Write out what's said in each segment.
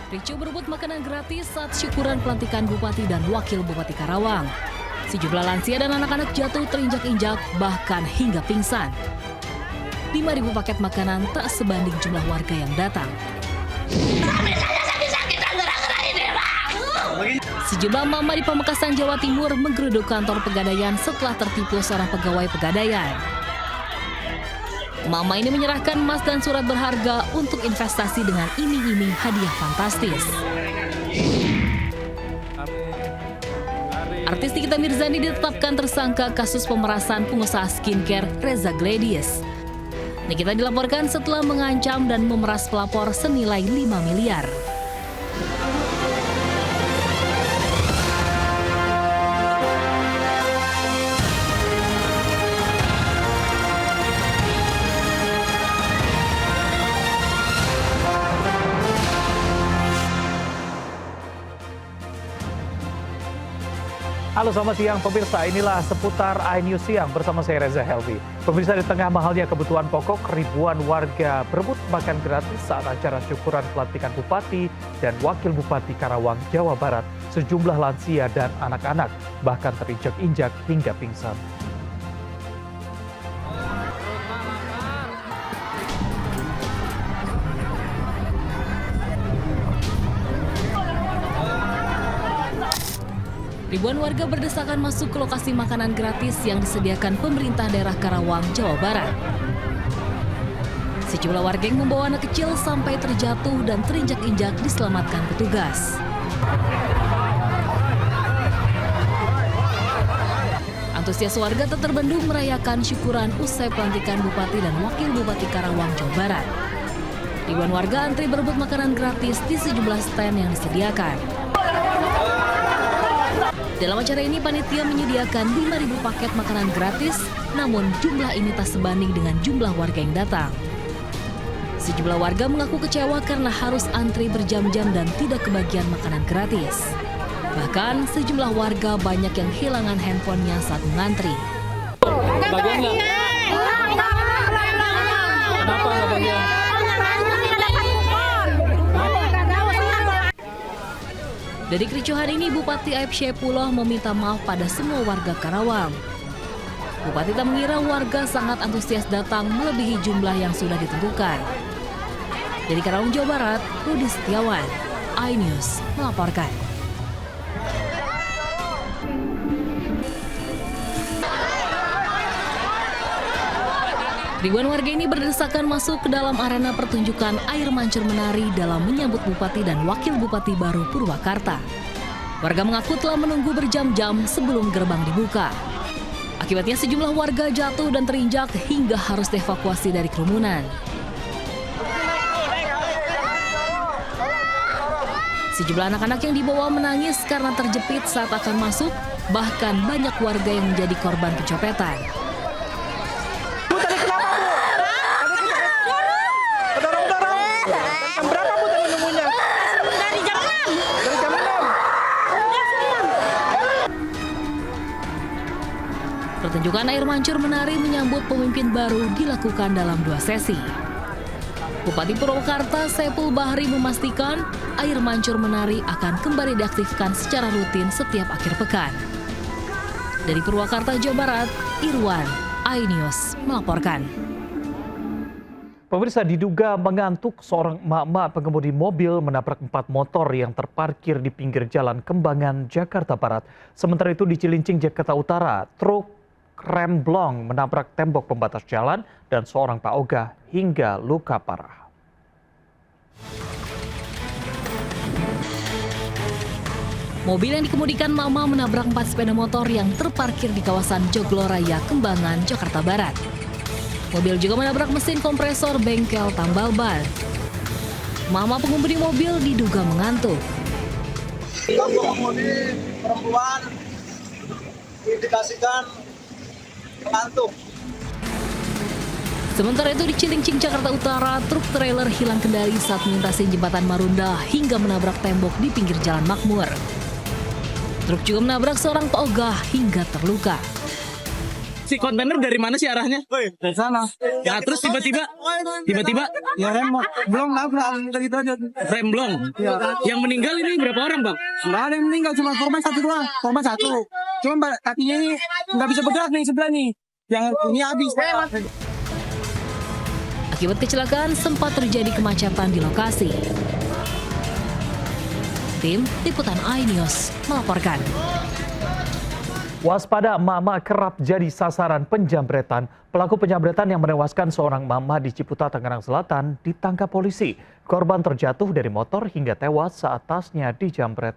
Ricu berebut makanan gratis saat syukuran pelantikan Bupati dan Wakil Bupati Karawang. Sejumlah lansia dan anak-anak jatuh terinjak-injak, bahkan hingga pingsan. 5.000 paket makanan tak sebanding jumlah warga yang datang. Sejumlah mama di Pamekasan, Jawa Timur menggeruduk kantor Pegadaian setelah tertipu seorang pegawai Pegadaian. Mama ini menyerahkan emas dan surat berharga untuk investasi dengan iming-iming hadiah fantastis. Artis Nikita Mirzani ditetapkan tersangka kasus pemerasan pengusaha skincare Reza Gladys. Nikita dilaporkan setelah mengancam dan memeras pelapor senilai 5 miliar. Halo, selamat siang pemirsa. Inilah seputar iNews Siang bersama saya Reza Helvi. Pemirsa, di tengah mahalnya kebutuhan pokok, ribuan warga berebut makan gratis saat acara syukuran pelantikan Bupati dan Wakil Bupati Karawang, Jawa Barat. Sejumlah lansia dan anak-anak bahkan terinjak-injak hingga pingsan. Ribuan warga berdesakan masuk ke lokasi makanan gratis yang disediakan pemerintah daerah Karawang, Jawa Barat. Sejumlah warga yang membawa anak kecil sampai terjatuh dan terinjak-injak diselamatkan petugas. Antusias warga tak terbendung merayakan syukuran usai pelantikan Bupati dan Wakil Bupati Karawang, Jawa Barat. Ribuan warga antri berebut makanan gratis di sejumlah stand yang disediakan. Dalam acara ini, panitia menyediakan 5.000 paket makanan gratis, namun jumlah ini tak sebanding dengan jumlah warga yang datang. Sejumlah warga mengaku kecewa karena harus antri berjam-jam dan tidak kebagian makanan gratis. Bahkan, sejumlah warga banyak yang kehilangan handphonenya saat mengantri. Bagian nggak? Kenapa nggak bagian? Dari kericuhan ini, Bupati Aib Syaipullah meminta maaf pada semua warga Karawang. Bupati tak mengira warga sangat antusias datang melebihi jumlah yang sudah ditentukan. Dari Karawang, Jawa Barat, Rudi Setiawan, iNews melaporkan. Ribuan warga ini berdesakan masuk ke dalam arena pertunjukan air mancur menari dalam menyambut Bupati dan Wakil Bupati baru Purwakarta. Warga mengaku telah menunggu berjam-jam sebelum gerbang dibuka. Akibatnya sejumlah warga jatuh dan terinjak hingga harus dievakuasi dari kerumunan. Sejumlah anak-anak yang dibawa menangis karena terjepit saat akan masuk, bahkan banyak warga yang menjadi korban pencopetan. Berapa Bu tadi nunggunya? Dari jam 6. Dari jam 6. Pertunjukan air mancur menari menyambut pemimpin baru dilakukan dalam 2 sesi. Bupati Purwakarta Saiful Bahri memastikan air mancur menari akan kembali diaktifkan secara rutin setiap akhir pekan. Dari Purwakarta, Jawa Barat, Irwan, iNews melaporkan. Pemirsa, diduga mengantuk, seorang emak-emak pengemudi mobil menabrak 4 motor yang terparkir di pinggir jalan Kembangan, Jakarta Barat. Sementara itu di Cilincing, Jakarta Utara, truk remblong menabrak tembok pembatas jalan dan seorang paoga hingga luka parah. Mobil yang dikemudikan mama menabrak 4 sepeda motor yang terparkir di kawasan Jogloraya, Kembangan, Jakarta Barat. Mobil juga menabrak mesin kompresor bengkel tambal ban. Mama pengemudi mobil diduga mengantuk. Pengemudi perempuan diindikasikan mengantuk. Sementara itu di Cilincing, Jakarta Utara, truk trailer hilang kendali saat melintasi jembatan Marunda hingga menabrak tembok di pinggir jalan Makmur. Truk juga menabrak seorang paoga hingga terluka. si kontainer dari mana sih arahnya? Dari sana. Ya terus tiba-tiba Ya rem belum nabrak gitu aja. remblong. Yang meninggal ini berapa orang, Bang? Nggak ada yang meninggal, cuma korban satu doang. Korban satu. Cuma kakinya ini nggak bisa bergerak nih sebelah nih. Yang ini habis. Akibat kecelakaan sempat terjadi kemacetan di lokasi. Tim Liputan iNews melaporkan. Waspada, emak-emak kerap jadi sasaran penjambretan. Pelaku penjambretan yang menewaskan seorang emak-emak di Ciputat, Tangerang Selatan ditangkap polisi. Korban terjatuh dari motor hingga tewas saat tasnya dijambret.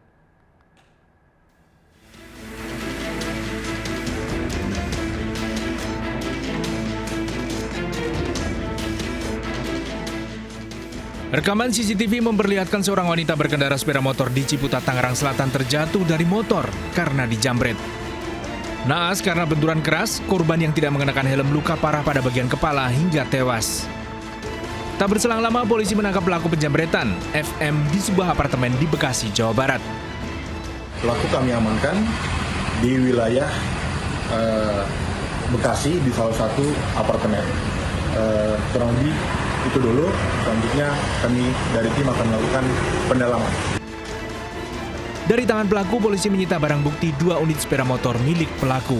Rekaman CCTV memperlihatkan seorang wanita berkendara sepeda motor di Ciputat, Tangerang Selatan terjatuh dari motor karena dijambret. Naas karena benturan keras, korban yang tidak mengenakan helm luka parah pada bagian kepala hingga tewas. Tak berselang lama, polisi menangkap pelaku penjambretan, FM, di sebuah apartemen di Bekasi, Jawa Barat. Pelaku kami amankan di wilayah Bekasi di salah satu apartemen. Kurang lebih itu dulu, selanjutnya kami dari tim akan melakukan pendalaman. Dari tangan pelaku, polisi menyita barang bukti 2 unit sepeda motor milik pelaku.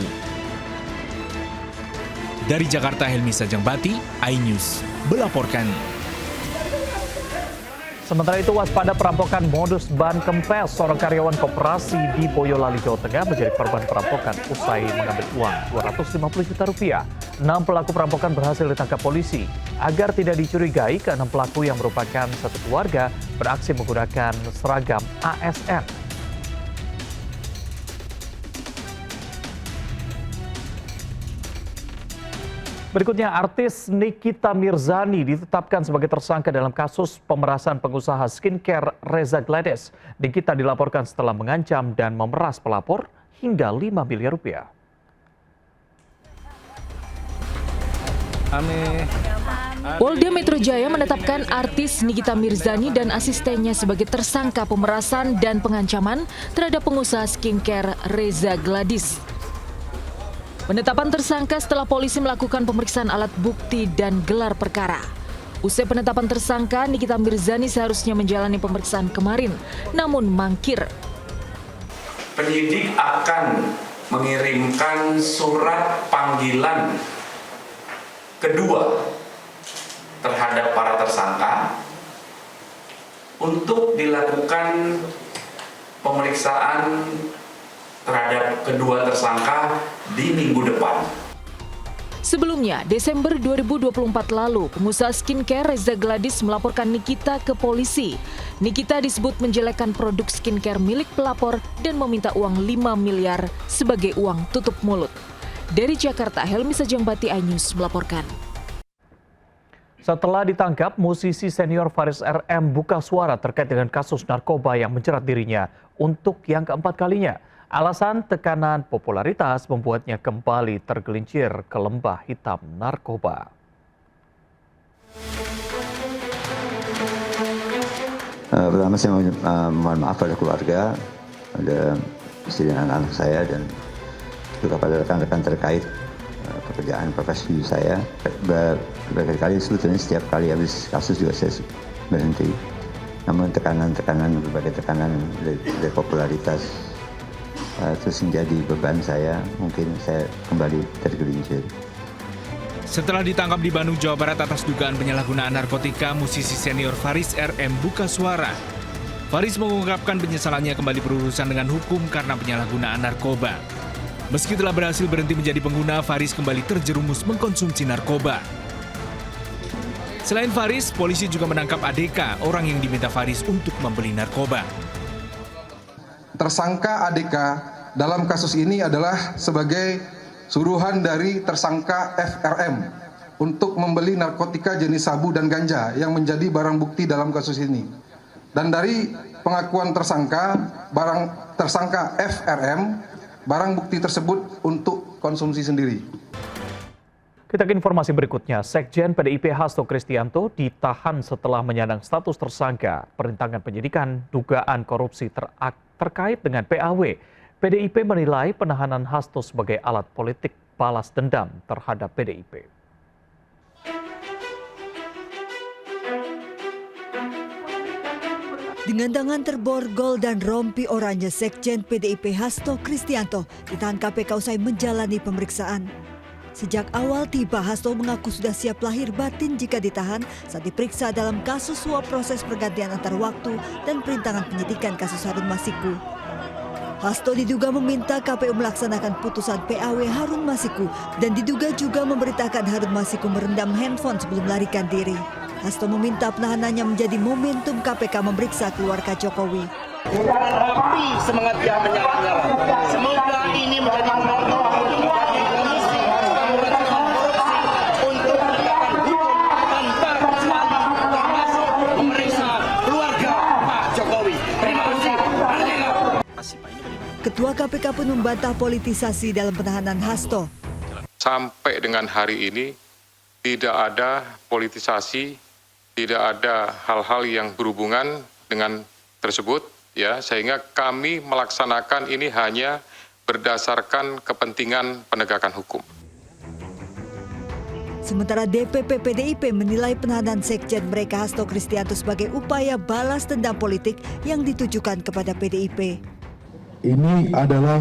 Dari Jakarta, Helmi Sajangbati, iNews melaporkan. Sementara itu, waspada perampokan modus ban kempes. Seorang karyawan koperasi di Boyolali, Jawa Tengah menjadi korban perampokan usai mengambil uang Rp250 juta. 6 pelaku perampokan berhasil ditangkap polisi. Agar tidak dicurigai, ke-6 pelaku yang merupakan satu keluarga beraksi menggunakan seragam ASN. Berikutnya, artis Nikita Mirzani ditetapkan sebagai tersangka dalam kasus pemerasan pengusaha skincare Reza Gladys. Nikita dilaporkan setelah mengancam dan memeras pelapor hingga Rp5 miliar. Polda Metro Jaya menetapkan artis Nikita Mirzani dan asistennya sebagai tersangka pemerasan dan pengancaman terhadap pengusaha skincare Reza Gladys. Penetapan tersangka setelah polisi melakukan pemeriksaan alat bukti dan gelar perkara. Usai penetapan tersangka, Nikita Mirzani seharusnya menjalani pemeriksaan kemarin, namun mangkir. Penyidik akan mengirimkan surat panggilan kedua terhadap para tersangka untuk dilakukan pemeriksaan terhadap kedua tersangka di minggu depan. Sebelumnya, Desember 2024 lalu, pengusaha skincare Reza Gladys melaporkan Nikita ke polisi. Nikita disebut menjelekkan produk skincare milik pelapor dan meminta uang 5 miliar sebagai uang tutup mulut. Dari Jakarta, Helmi Sajangbati, iNews melaporkan. Setelah ditangkap, musisi senior Faris RM buka suara terkait dengan kasus narkoba yang menjerat dirinya untuk yang keempat kalinya. Alasan tekanan popularitas membuatnya kembali tergelincir ke lembah hitam narkoba. Pertama saya mohon maaf pada keluarga, ada istri dan anak saya, dan juga pada rekan-rekan terkait pekerjaan profesi saya. Berkali-kali sebetulnya setiap kali habis kasus juga saya berhenti. Namun berbagai tekanan dari popularitas terus menjadi beban saya, mungkin saya kembali tergelincir. Setelah ditangkap di Bandung, Jawa Barat atas dugaan penyalahgunaan narkotika, musisi senior Faris RM buka suara. Faris mengungkapkan penyesalannya kembali berurusan dengan hukum karena penyalahgunaan narkoba. Meski telah berhasil berhenti menjadi pengguna, Faris kembali terjerumus mengkonsumsi narkoba. Selain Faris, polisi juga menangkap ADK, orang yang diminta Faris untuk membeli narkoba. Tersangka ADK dalam kasus ini adalah sebagai suruhan dari tersangka FRM untuk membeli narkotika jenis sabu dan ganja yang menjadi barang bukti dalam kasus ini. Dan dari pengakuan tersangka FRM, barang bukti tersebut untuk konsumsi sendiri. Kita ke informasi berikutnya. Sekjen PDIP Hasto Kristianto ditahan setelah menyandang status tersangka perintangan penyidikan dugaan korupsi terkait dengan PAW. PDIP menilai penahanan Hasto sebagai alat politik balas dendam terhadap PDIP. Dengan tangan terborgol dan rompi oranye, Sekjen PDIP Hasto Kristianto ditahan KPK usai menjalani pemeriksaan. Sejak awal tiba, Hasto mengaku sudah siap lahir batin jika ditahan saat diperiksa dalam kasus suap proses pergantian antar waktu dan perintangan penyidikan kasus Harun Masiku. Hasto diduga meminta KPU melaksanakan putusan PAW Harun Masiku dan diduga juga memerintahkan Harun Masiku merendam handphone sebelum melarikan diri. Hasto meminta penahanannya menjadi momentum KPK memeriksa keluarga Jokowi. Semangat yang menyala-nyala. Semoga ini menjadi momentum bagi komisi untuk menegakkan hukum tanpa kecuali termasuk memeriksa keluarga Pak Jokowi. Terima kasih. Ketua KPK pun membantah politisasi dalam penahanan Hasto. Sampai dengan hari ini tidak ada politisasi, tidak ada hal-hal yang berhubungan dengan tersebut, ya, sehingga kami melaksanakan ini hanya berdasarkan kepentingan penegakan hukum. Sementara DPP PDIP menilai penahanan Sekjen mereka Hasto Kristianto sebagai upaya balas dendam politik yang ditujukan kepada PDIP. Ini adalah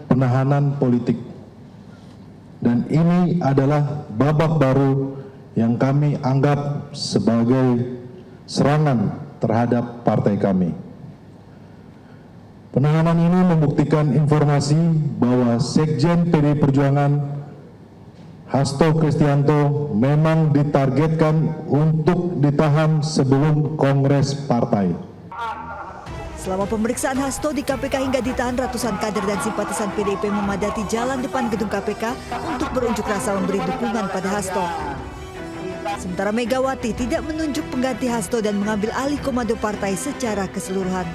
penahanan politik. Dan ini adalah babak baru yang kami anggap sebagai serangan terhadap partai kami. Penahanan ini membuktikan informasi bahwa Sekjen PDI Perjuangan Hasto Kristianto memang ditargetkan untuk ditahan sebelum Kongres Partai. Selama pemeriksaan Hasto di KPK hingga ditahan, ratusan kader dan simpatisan PDIP memadati jalan depan gedung KPK untuk berunjuk rasa memberi dukungan pada Hasto. Sementara Megawati tidak menunjuk pengganti Hasto dan mengambil alih komando partai secara keseluruhan.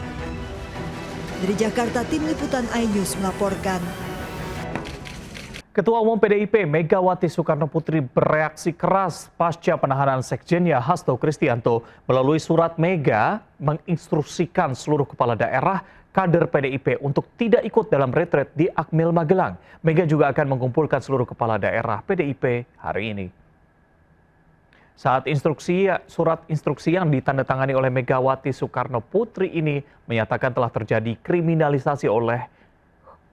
Dari Jakarta, Tim Liputan iNews melaporkan. Ketua Umum PDIP Megawati Soekarno Putri bereaksi keras pasca penahanan sekjennya Hasto Kristianto. Melalui surat, Mega menginstruksikan seluruh kepala daerah kader PDIP untuk tidak ikut dalam retret di Akmil Magelang. Mega juga akan mengumpulkan seluruh kepala daerah PDIP hari ini. Saat surat instruksi yang ditandatangani oleh Megawati Soekarno Putri ini menyatakan telah terjadi kriminalisasi oleh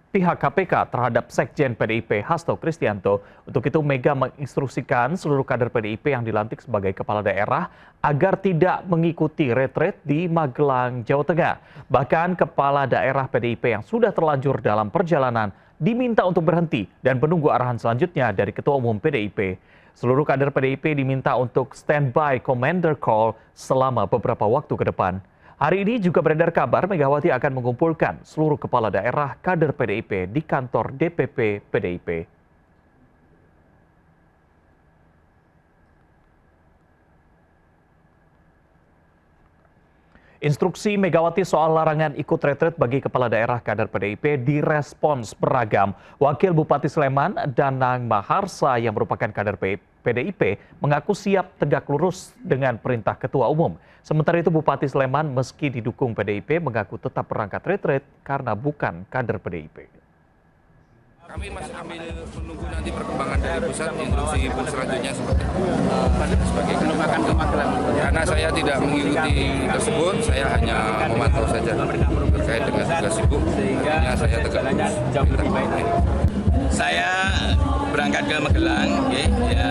pihak KPK terhadap Sekjen PDIP Hasto Kristianto. Untuk itu Mega menginstruksikan seluruh kader PDIP yang dilantik sebagai kepala daerah agar tidak mengikuti retret di Magelang, Jawa Tengah. Bahkan kepala daerah PDIP yang sudah terlanjur dalam perjalanan diminta untuk berhenti dan menunggu arahan selanjutnya dari Ketua Umum PDIP. Seluruh kader PDIP diminta untuk standby commander call selama beberapa waktu ke depan. Hari ini juga beredar kabar Megawati akan mengumpulkan seluruh kepala daerah kader PDIP di kantor DPP PDIP. Instruksi Megawati soal larangan ikut retret bagi kepala daerah kader PDIP direspons beragam. Wakil Bupati Sleman, Danang Maharsa yang merupakan kader PDIP mengaku siap tegak lurus dengan perintah Ketua Umum. Sementara itu Bupati Sleman meski didukung PDIP mengaku tetap berangkat retret karena bukan kader PDIP. Kami masih ambil menunggu nanti perkembangan dari pusat, instruksi pun selanjutnya sebagai kelembagaan ke Magelang. Karena saya tidak mengikuti tersebut, saya hanya memantau saja terkait dengan tugas sibuk. Hanya saya tegak lurus. Saya berangkat ke Magelang, ya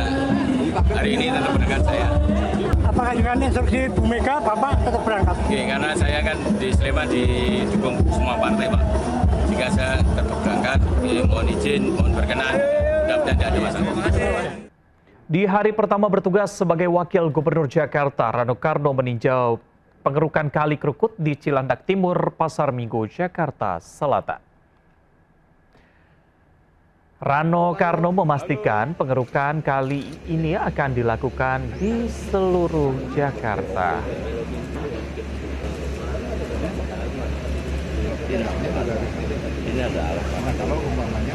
hari ini tetap berangkat saya. Apakah dengan instruksi Bu Mega, Bapak tetap berangkat? Karena saya kan di Sleman didukung semua partai, Pak. Jika saya tetap berangkat, mohon izin, mohon berkenan, mudah-mudahan tidak ada masalah. Di hari pertama bertugas sebagai Wakil Gubernur Jakarta, Rano Karno meninjau pengerukan Kali Krukut di Cilandak Timur, Pasar Minggu, Jakarta Selatan. Rano Karno memastikan pengerukan kali ini akan dilakukan di seluruh Jakarta. Ini ada alasan kalau umpamanya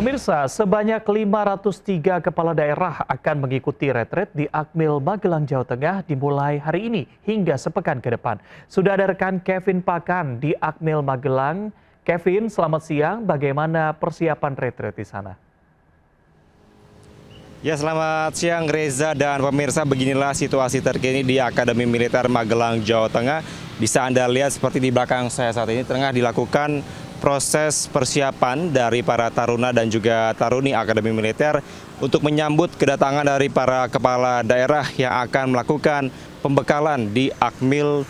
Pemirsa, sebanyak 503 kepala daerah akan mengikuti retret di Akmil Magelang, Jawa Tengah dimulai hari ini hingga sepekan ke depan. Sudah ada rekan Kevin Pakan di Akmil Magelang. Kevin, selamat siang. Bagaimana persiapan retret di sana? Ya, selamat siang Reza dan pemirsa. Beginilah situasi terkini di Akademi Militer Magelang, Jawa Tengah. Bisa Anda lihat seperti di belakang saya saat ini tengah dilakukan proses persiapan dari para taruna dan juga taruni Akademi Militer untuk menyambut kedatangan dari para kepala daerah yang akan melakukan pembekalan di Akmil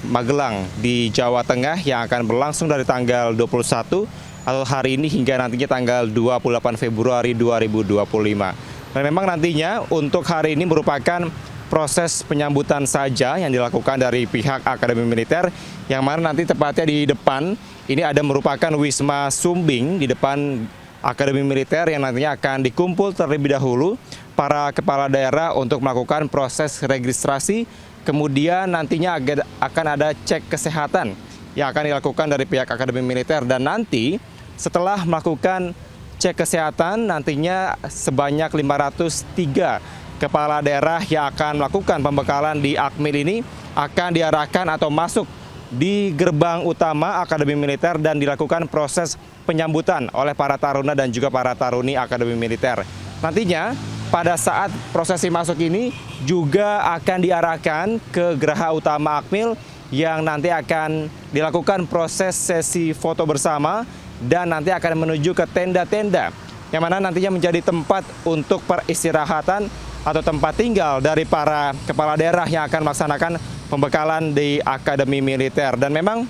Magelang di Jawa Tengah yang akan berlangsung dari tanggal 21 atau hari ini hingga nantinya tanggal 28 Februari 2025. Dan memang nantinya untuk hari ini merupakan proses penyambutan saja yang dilakukan dari pihak Akademi Militer, yang mana nanti tepatnya di depan ini ada merupakan Wisma Sumbing di depan Akademi Militer yang nantinya akan dikumpul terlebih dahulu para kepala daerah untuk melakukan proses registrasi, kemudian nantinya akan ada cek kesehatan yang akan dilakukan dari pihak Akademi Militer, dan nanti setelah melakukan cek kesehatan nantinya sebanyak 503 kepala daerah yang akan melakukan pembekalan di Akmil ini akan diarahkan atau masuk di gerbang utama Akademi Militer dan dilakukan proses penyambutan oleh para taruna dan juga para taruni Akademi Militer. Nantinya pada saat prosesi masuk ini juga akan diarahkan ke Geraha Utama Akmil yang nanti akan dilakukan proses sesi foto bersama dan nanti akan menuju ke tenda-tenda yang mana nantinya menjadi tempat untuk peristirahatan atau tempat tinggal dari para kepala daerah yang akan melaksanakan pembekalan di Akademi Militer. Dan memang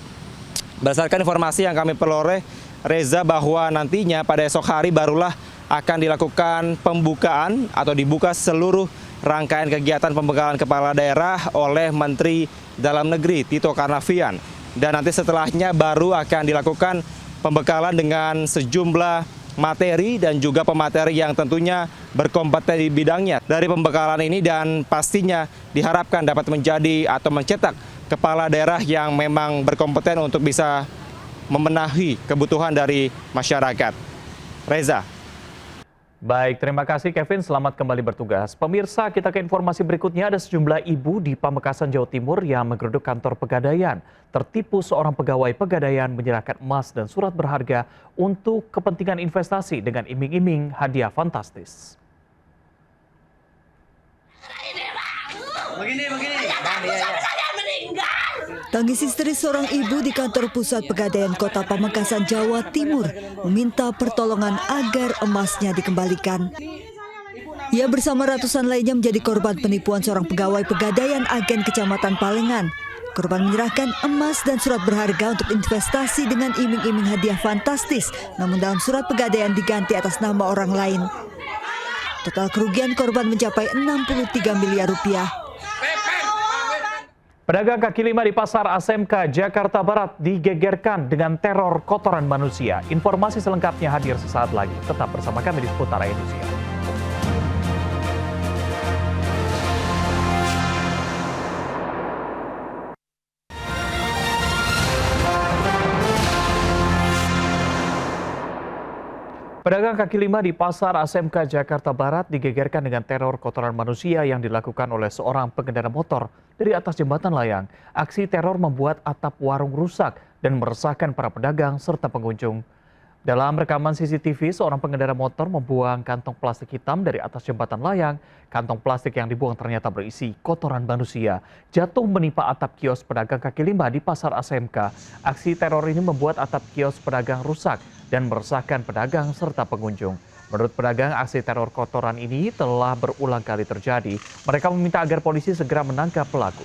berdasarkan informasi yang kami peroleh, Reza, bahwa nantinya pada esok hari barulah akan dilakukan pembukaan atau dibuka seluruh rangkaian kegiatan pembekalan kepala daerah oleh Menteri Dalam Negeri Tito Karnavian. Dan nanti setelahnya baru akan dilakukan pembekalan dengan sejumlah materi dan juga pemateri yang tentunya berkompeten di bidangnya dari pembekalan ini, dan pastinya diharapkan dapat menjadi atau mencetak kepala daerah yang memang berkompeten untuk bisa memenuhi kebutuhan dari masyarakat. Reza. Baik, terima kasih Kevin. Selamat kembali bertugas. Pemirsa, kita ke informasi berikutnya. Ada sejumlah ibu di Pamekasan, Jawa Timur yang menggeruduk kantor Pegadaian. Tertipu seorang pegawai Pegadaian menyerahkan emas dan surat berharga untuk kepentingan investasi dengan iming-iming hadiah fantastis. Begini. Tangis histeris seorang ibu di kantor pusat Pegadaian Kota Pamekasan, Jawa Timur meminta pertolongan agar emasnya dikembalikan. Ia bersama ratusan lainnya menjadi korban penipuan seorang pegawai Pegadaian agen Kecamatan Palengan. Korban menyerahkan emas dan surat berharga untuk investasi dengan iming-iming hadiah fantastis, namun dalam surat Pegadaian diganti atas nama orang lain. Total kerugian korban mencapai 63 miliar rupiah. Pedagang kaki lima di Pasar ASMK Jakarta Barat digegerkan dengan teror kotoran manusia. Informasi selengkapnya hadir sesaat lagi. Tetap bersama kami di Seputar Indonesia. Pedagang kaki lima di Pasar ASMK Jakarta Barat digegerkan dengan teror kotoran manusia yang dilakukan oleh seorang pengendara motor dari atas jembatan layang. Aksi teror membuat atap warung rusak dan meresahkan para pedagang serta pengunjung. Dalam rekaman CCTV, seorang pengendara motor membuang kantong plastik hitam dari atas jembatan layang. Kantong plastik yang dibuang ternyata berisi kotoran manusia. Jatuh menimpa atap kios pedagang kaki lima di Pasar ASMK. Aksi teror ini membuat atap kios pedagang rusak dan meresahkan pedagang serta pengunjung. Menurut pedagang, aksi teror kotoran ini telah berulang kali terjadi. Mereka meminta agar polisi segera menangkap pelaku.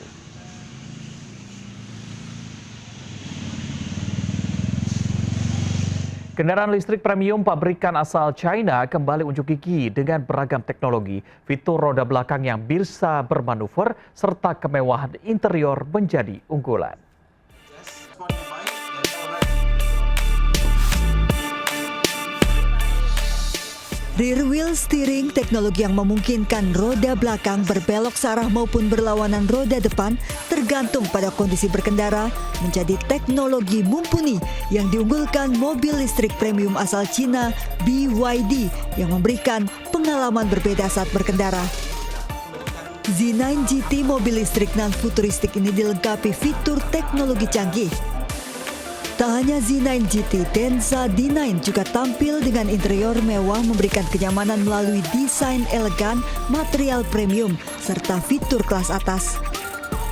Kendaraan listrik premium pabrikan asal China kembali unjuk gigi dengan beragam teknologi. Fitur roda belakang yang bisa bermanuver serta kemewahan interior menjadi unggulan. Rear wheel steering, teknologi yang memungkinkan roda belakang berbelok searah maupun berlawanan roda depan tergantung pada kondisi berkendara, menjadi teknologi mumpuni yang diunggulkan mobil listrik premium asal Cina BYD yang memberikan pengalaman berbeda saat berkendara. Z9 GT mobil listrik non-futuristik ini dilengkapi fitur teknologi canggih. Tak hanya Z9 GT, Denza D9 juga tampil dengan interior mewah memberikan kenyamanan melalui desain elegan, material premium, serta fitur kelas atas.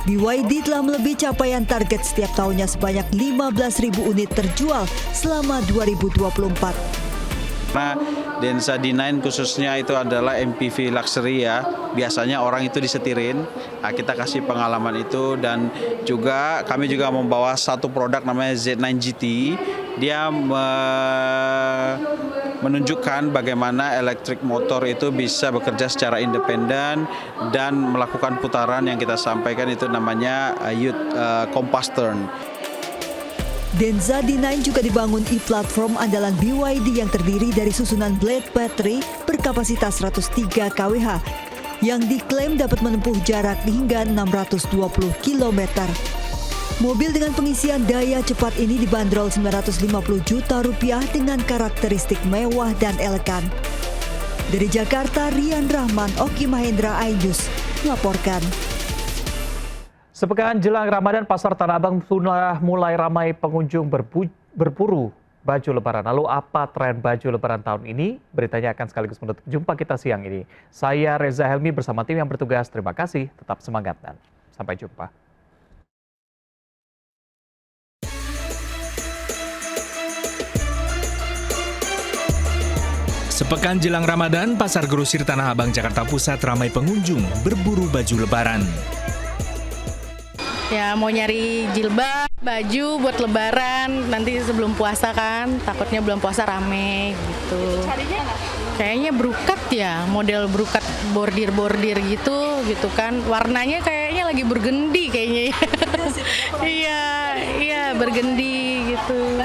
BYD telah melebihi capaian target setiap tahunnya sebanyak 15.000 unit terjual selama 2024. Karena Denza D9 khususnya itu adalah MPV luxury ya, biasanya orang itu disetirin, nah, kita kasih pengalaman itu. Dan juga kami juga membawa satu produk namanya Z9 GT, dia menunjukkan bagaimana electric motor itu bisa bekerja secara independen dan melakukan putaran yang kita sampaikan itu namanya youth compass turn. Denza D9 juga dibangun e-platform andalan BYD yang terdiri dari susunan blade battery berkapasitas 103 kWh yang diklaim dapat menempuh jarak hingga 620 km. Mobil dengan pengisian daya cepat ini dibanderol 950 juta rupiah dengan karakteristik mewah dan elegan. Dari Jakarta, Rian Rahman, Oki Mahendra, iNews melaporkan. Sepekan jelang Ramadan, Pasar Tanah Abang sudah mulai ramai pengunjung berburu baju lebaran. Lalu apa tren baju lebaran tahun ini? Beritanya akan sekaligus menutup jumpa kita siang ini. Saya Reza Helmi bersama tim yang bertugas. Terima kasih, tetap semangat dan sampai jumpa. Sepekan jelang Ramadan, Pasar Grosir Tanah Abang, Jakarta Pusat ramai pengunjung berburu baju lebaran. Ya mau nyari jilbab, baju buat lebaran, nanti sebelum puasa kan, takutnya belum puasa rame gitu. Kayaknya brokat ya, model brokat bordir-bordir gitu kan. Warnanya kayaknya lagi burgundy kayaknya ya. Iya, burgundy gitu.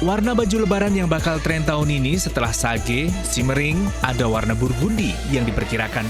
Warna baju lebaran yang bakal tren tahun ini setelah sage, simmering, ada warna burgundy yang diperkirakan